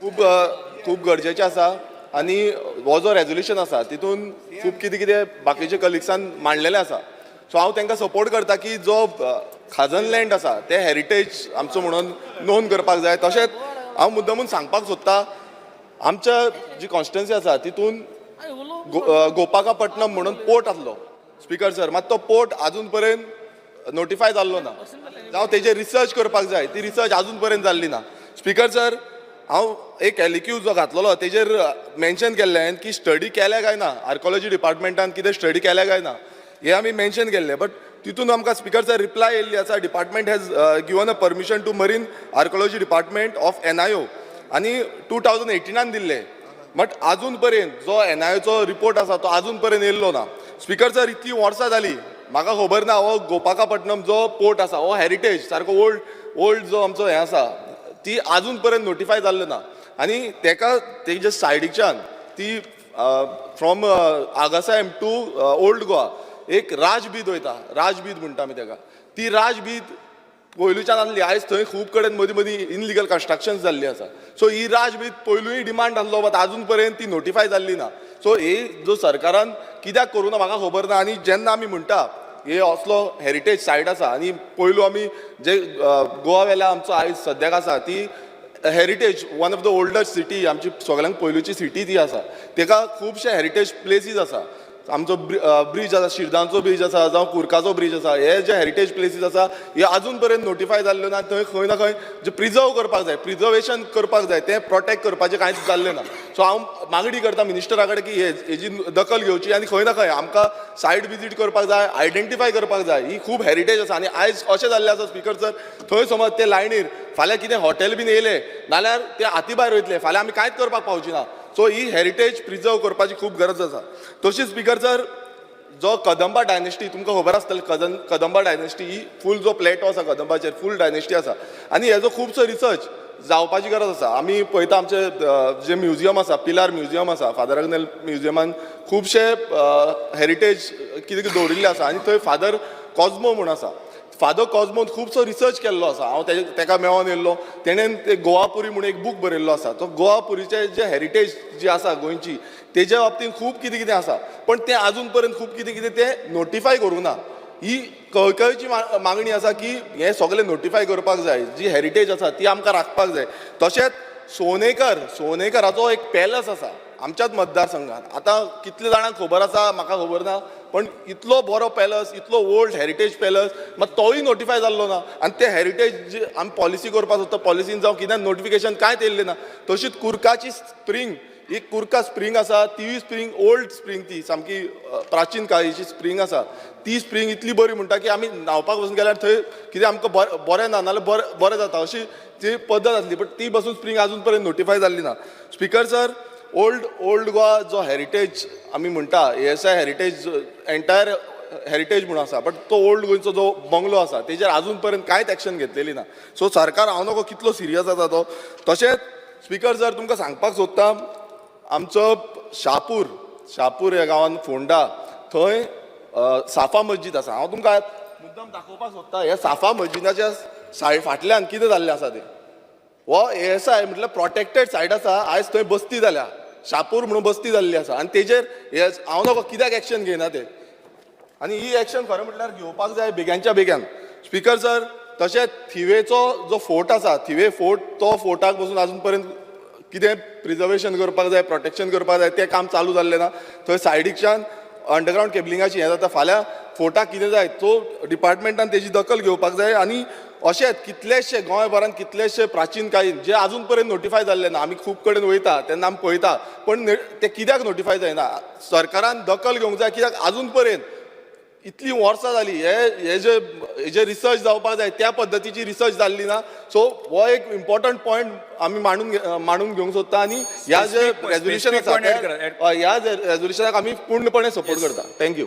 खूप गरजेचें आसा आनी हो जो रेजोल्युशन आसा तितून खूब कितें बाकीचे कलिग्सान मांडलेलें आसा. सो हांव तांकां सपोर्ट करता की जो खाजन लँड आसा ते हेरिटेज आमचो म्हणून नोंद करपाक जाय. तशेंच हांव मुद्दमून सांगपाक सोदतां आमच्या जी कॉन्स्टिट्युएन्सी आसा तितून गोपाकापट्टणम म्हणून पोर्ट आसलो स्पीकर सर, मात तो पोर्ट आजून पर्यंत नोटिफाय जाल्लो ना. जावं तेजेर रिसर्च करपाक जाय, ती रिसर्च आजून पर्यंत जाल्ली ना. स्पीकर सर, हांव एक एलिक्यू जो घातलेलो तेजेर मेन्शन केल्लें की स्टडी केल्या काय ना, आर्कोलॉजी डिपार्टमेंटान कितें स्टडी केल्या काय ना हे आमी मेन्शन केल्लें. बट तितून आमकां स्पीकर सर रिप्लाय येयल्ली आसा, department has given a permission to marine archaeology department of NIO आनी 2018 दिल्ले. बट आजून पर्यंत जो NIOचो रिपोर्ट आसा तो आजून पर्यंत येयल्लो ना. स्पीकर सर, इतली वर्सां जाली, म्हाका खबर ना हो गोपाकापट्टणम जो पोर्ट आसा हो हेरिटेज सारको ओल्ड जो आमचो हें आसा ती आजून पर्यंत नोटिफाय जाल्लो ना. आनी तेका तेजे सायडीच्यान ती फ्रॉम आगासायम टू ओल्ड गोवा एक राजबीद वयता, राजबीद म्हणटा आमी तेका. ती राजबीद पयलूच्यान आसली, आयज थंय खूब कडेन मदीं मदीं इनलिगल कन्स्ट्रक्शन्स जाल्ली आसा. सो ही राजबीद पयलूय डिमांड आसलो बट आजून पर्यंत ती नोटिफाय जाल्ली ना. सो ही जो सरकारान कित्याक करूं ना म्हाका खबर ना. आनी जेन्ना आमी म्हणटा हे असलो हेरिटेज सायट आसा आनी पयलू आमी जे गोवा वेल्या आमचो आयज सद्याक आसा ती heritage one of the oldest city, आमची सगळ्यांक पयलूची सिटी ती आसा. तेका खुबशे हेरिटेज प्लेसीस आसा. आमचो ब्रीज आसा, शिरदांचो ब्रीज आसा, जावं कुर्काचो ब्रीज आसा, हे जे हेरिटेज प्लेसीस आसा हे आजून पर्यंत नोटिफाय जाल्ले ना. थंय खंय ना खंय जे प्रिजर्व करपाक जाय, प्रिजर्वेशन करपाक जाय, तें प्रोटेक्ट करपाचें कांयच जाल्लें ना. सो हांव मागणी करता मिनिस्टरा कडेन की हेजी दखल घेवची आनी खंय ना खंय आमकां सायट विजीट करपाक जाय, आयडेंटिफाय करपाक जाय. ही खूब हेरिटेज आसा आनी आयज अशें जाल्लें आसा स्पीकर सर, थंय समज ते लायनीर फाल्यां कितें हॉटेल बीन येयलें नाल्यार ते हाती भायर वयतले, फाल्यां आमी कांयच करपाक पावची ना. सो ही हेरिटेज प्रिजर्व करपाची खूब गरज आसा. तशीच स्पीकर सर, जो कदंबा डायनेस्टी तुमकां खबर आसतलें, कदंबा डायनेस्टी ही फूल जो प्लेटो आसा कदंबाचेर फूल डायनेस्टी आसा आनी हेजो खुबसो रिसर्च जावपाची गरज आसा. आमी पळयता आमचे जे म्युजियम आसा, पिलार म्युजियम आसा, फादर अग्नेल म्युजियमान खुबशे हेरिटेज कितें कितें दवरिल्ले आसा आनी थंय फादर कॉस्मो म्हूण आसा. फादर कॉस्मोन खुबसो रिसर्च केल्लो आसा. हांव तेका मेळोन येयल्लो. तेणेन ते गोवापुरी म्हणून एक बूक बरयल्लो आसा. तो गोवापुरीचे जे हेरिटेज जी आसा गोंयची तेज्या बाबतींत खूब कितें कितें आसा, पण तें आजून पर्यंत खूब कितें कितें तें नोटिफाय करूं ना. ही कळकळीची मागणी आसा की हें सगळें नोटिफाय करपाक जाय. जी हेरिटेज आसा ती आमकां राखपाक जाय. तशेंच सोनेकराचो एक पॅलस आसा आमच्याच मतदारसंघात. आतां कितले जाणांक खबर आसा म्हाका खबर ना, पण इतलो बरो पॅलस, इतलो ओल्ड हेरिटेज पॅलस, मात तोय नोटिफाय जाल्लो ना. आनी ते हेरिटेज जी आमी पॉलिसी करपाक सोदता, पॉलिसीन जावं कितें नोटिफिकेशन कांयच येयल्लें ना. तशीच कुर्काची स्प्रींग, एक कुर्का स्प्रींग आसा, ती स्प्रींग ओल्ड स्प्रींग, ती सामकी प्राचीन काळीची स्प्रींग आसा. ती स्प्रींग इतली बरी म्हणटा की आमी न्हांवपाक वचून गेल्यार थंय कितें आमकां बरें ना नाल्यार बरें जाता अशी ती पद्दत आसली. बट ती बसून स्प्रींग आजून पर्यंत नोटिफाय जाल्ली ना. स्पीकर सर, ओल्ड गोवा जो हेरिटेज आमी म्हणटा, ASI हेरिटेज एंटायर हेरिटेज म्हणून आसा, बट तो ओल्ड गोंयचो जो बंगलो आसा तेजेर आजून पर्यंत कांयच एक्शन घेतलेली ना. सो सरकार हांव नकळो कितलो सिरियस आसा तो. तशेंच स्पीकर सर, तुमकां सांगपाक सोदता आमचो शापूर ह्या गांवांत फोंडा, थंय साफा मस्जीद आसा. हांव तुमकां मुद्दम दाखोवपाक सोदता हे साफा मस्जिदाच्या फाटल्यान कितें जाल्लें आसा तें. हो ASI म्हटल्यार प्रोटेक्टेड सायट आसा. आयज थंय बस्ती जाल्या, शापूर म्हणून बस्ती जाल्ली आसा आनी तेजेर हांव नकळो कित्याक एक्शन घेयना ते. आनी ही एक्शन खरें म्हटल्यार घेवपाक जाय बेग्यानच्या बेग्यान. स्पीकर सर, तशेंच थिवेचो जो फोर्ट आसा, थिवे फोर्ट, तो फोर्टाक पसून आजून पर्यंत कितें प्रिजर्वेशन करपाक जाय, प्रोटेक्शन करपाक जाय, तें काम चालू जाल्लें ना. थंय सायडीच्यान अंडरग्रावंड केबलिंगाची हें जाता. फाल्यां फोर्टाक कितें जाय तो डिपार्टमेंटान तेजी दखल घेवपाक जाय. आनी अशेंच कितलेशे गोंयभरांत कितलेशे प्राचीन काळीन जे आजून पर्यंत नोटिफाय जाल्ले ना. आमी खूब कडेन वयता तेन्ना आमी पळयता, पण ते कित्याक नोटिफाय जायना. सरकारान दखल घेवंक जाय. कित्याक आजून पर्यंत इतली वर्सां जाली हे जे रिसर्च जावपाक जाय त्या पद्दतीची रिसर्च जाल्ली ना. सो हो एक इम्पॉर्टंट पॉयंट आमी मांडून घेवंक सोदता आनी ह्या जे रेजोल्युशन आसा ह्या रेजोल्युशनाक आमी पूर्णपणे सपोर्ट करता. थँक्यू.